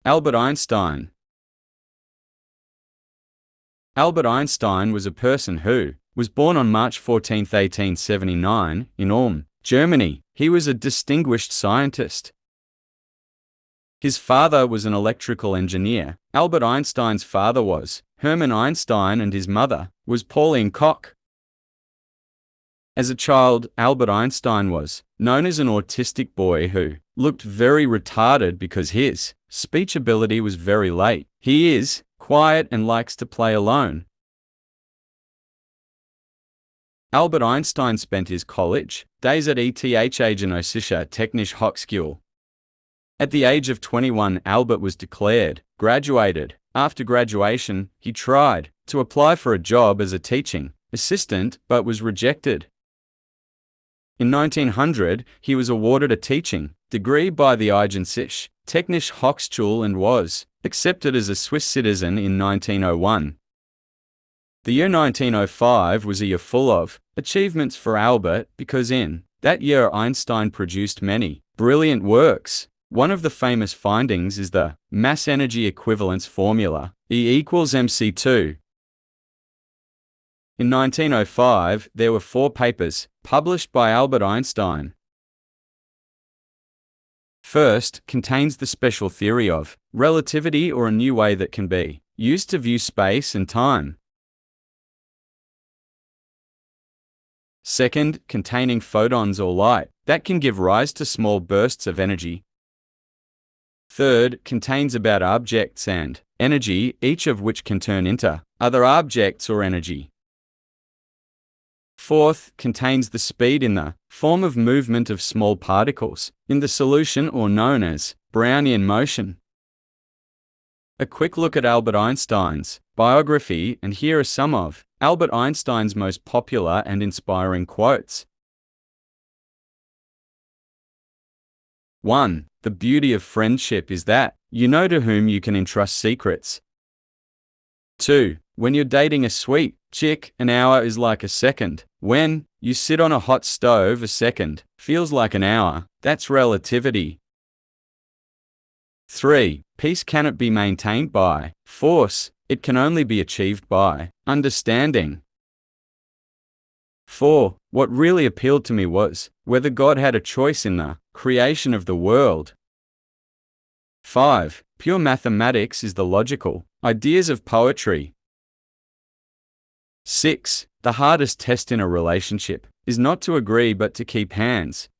Albert Einstein. Albert Einstein was a person who was born on March 14, 1879, in Ulm, Germany. He was a distinguished scientist. His father was an electrical engineer. Albert Einstein's father was Hermann Einstein and his mother was Pauline Koch. As a child, Albert Einstein was known as an autistic boy who looked very retarded because his speech ability was very late. He is quiet and likes to play alone. Albert Einstein spent his college days at ETH Technische Hochschule. At the age of 21, Albert was declared graduated. After graduation, he tried to apply for a job as a teaching assistant but was rejected. In 1900, he was awarded a teaching degree by the Eigensische Technische Hochschule and was accepted as a Swiss citizen in 1901. The year 1905 was a year full of achievements for Albert because in that year Einstein produced many brilliant works. One of the famous findings is the mass energy equivalence formula, E equals mc2. In 1905, there were 4 papers published by Albert Einstein. First, contains the special theory of relativity, or a new way that can be used to view space and time. Second, containing photons or light that can give rise to small bursts of energy. Third, contains about objects and energy, each of which can turn into other objects or energy. Fourth, contains the speed in the form of movement of small particles in the solution, or known as Brownian motion. A quick look at Albert Einstein's biography, and here are some of Albert Einstein's most popular and inspiring quotes. 1. The beauty of friendship is that you know to whom you can entrust secrets. 2. When you're dating a sweet chick, an hour is like a second. When you sit on a hot stove, a second feels like an hour. That's relativity. 3. Peace cannot be maintained by force. It can only be achieved by understanding. 4. What really appealed to me was whether God had a choice in the creation of the world. 5. Pure mathematics is the logical ideas of poetry. 6. The hardest test in a relationship is not to agree but to keep hands.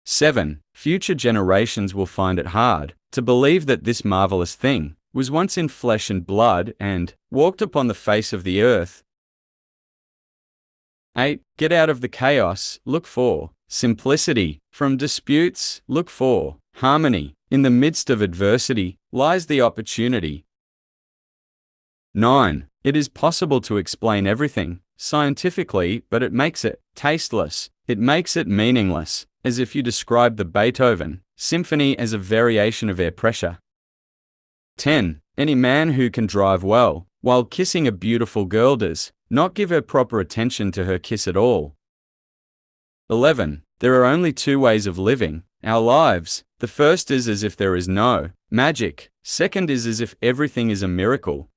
7. Future generations will find it hard to believe that this marvelous thing was once in flesh and blood and walked upon the face of the earth. 8. Get out of the chaos, look for simplicity. From disputes, look for harmony. In the midst of adversity lies the opportunity. 9. It is possible to explain everything scientifically, but it makes it tasteless. It makes it meaningless, as if you describe the Beethoven symphony as a variation of air pressure. 10. Any man who can drive well while kissing a beautiful girl does not give her proper attention to her kiss at all. 11. There are only 2 ways of living our lives. The first is as if there is no magic. Second is as if everything is a miracle.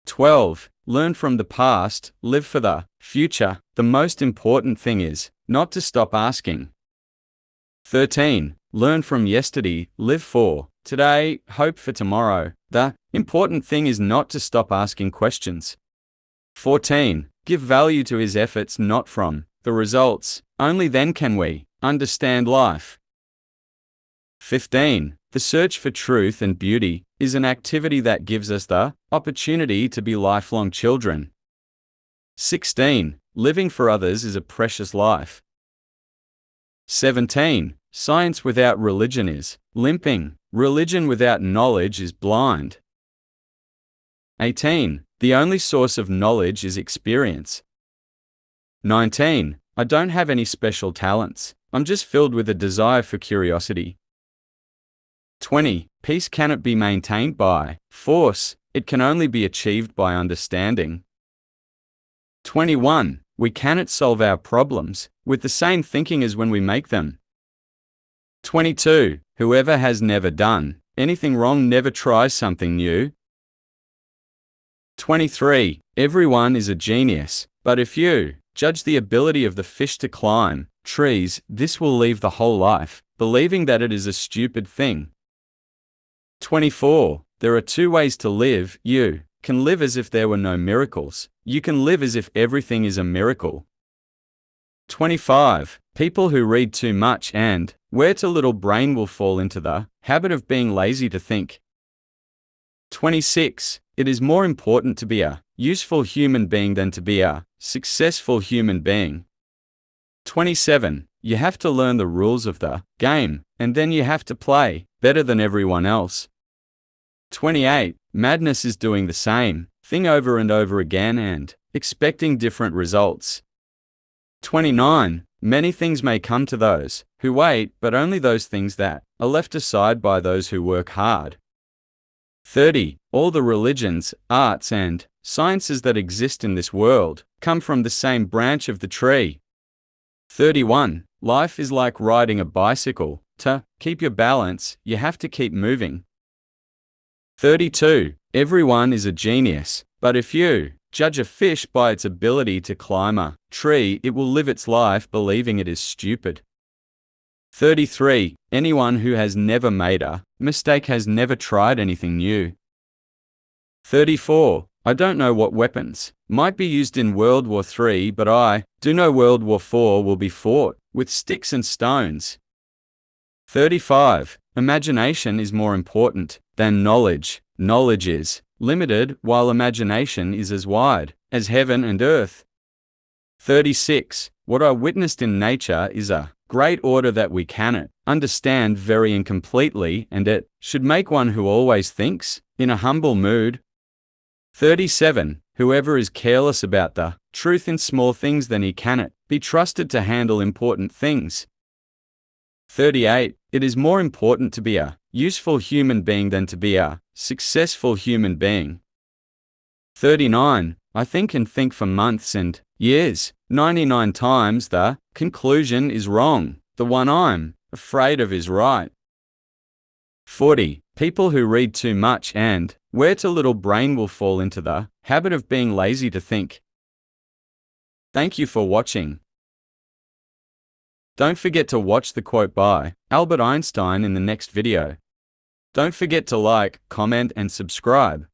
12. Learn from the past, live for the future. The most important thing is not to stop asking. 13. Learn from yesterday, live for today, hope for tomorrow. The important thing is not to stop asking questions. 14. Give value to his efforts, not from the results. Only then can we understand life. 15. The search for truth and beauty is an activity that gives us the opportunity to be lifelong children. 16. Living for others is a precious life. 17. Science without religion is limping. Religion without knowledge is blind. 18. The only source of knowledge is experience. 19. I don't have any special talents. I'm just filled with a desire for curiosity. 20. Peace cannot be maintained by force. It can only be achieved by understanding. 21. We cannot solve our problems with the same thinking as when we make them. 22. Whoever has never done anything wrong never tries something new. 23. Everyone is a genius, but if you judge the ability of the fish to climb trees, this will leave the whole life believing that it is a stupid thing. 24. There are two ways to live. You can live as if there were no miracles. You can live as if everything is a miracle. 25. People who read too much and wear too little brain will fall into the habit of being lazy to think. 26. It is more important to be a useful human being than to be a successful human being. 27. You have to learn the rules of the game, and then you have to play better than everyone else. 28. Madness is doing the same thing over and over again and expecting different results. 29. Many things may come to those who wait, but only those things that are left aside by those who work hard. 30. All the religions, arts, and sciences that exist in this world come from the same branch of the tree. 31. Life is like riding a bicycle. To keep your balance, you have to keep moving. 32. Everyone is a genius, but if you judge a fish by its ability to climb a tree, it will live its life believing it is stupid. 33. Anyone who has never made a mistake has never tried anything new. 34. I don't know what weapons might be used in World War III, but I do know World War IV will be fought with sticks and stones. 35. Imagination is more important than knowledge. Knowledge is limited, while imagination is as wide as heaven and earth. 36. What I witnessed in nature is a great order that we cannot understand very incompletely, and it should make one who always thinks in a humble mood. 37. Whoever is careless about the truth in small things, then he cannot be trusted to handle important things. 38. It is more important to be a useful human being than to be a successful human being. 39. I think and think for months and years. 99 times the conclusion is wrong. The one I'm afraid of is right. 40. People who read too much and wear too little brain will fall into the habit of being lazy to think. Thank you for watching. Don't forget to watch the quote by Albert Einstein in the next video. Don't forget to like, comment, and subscribe.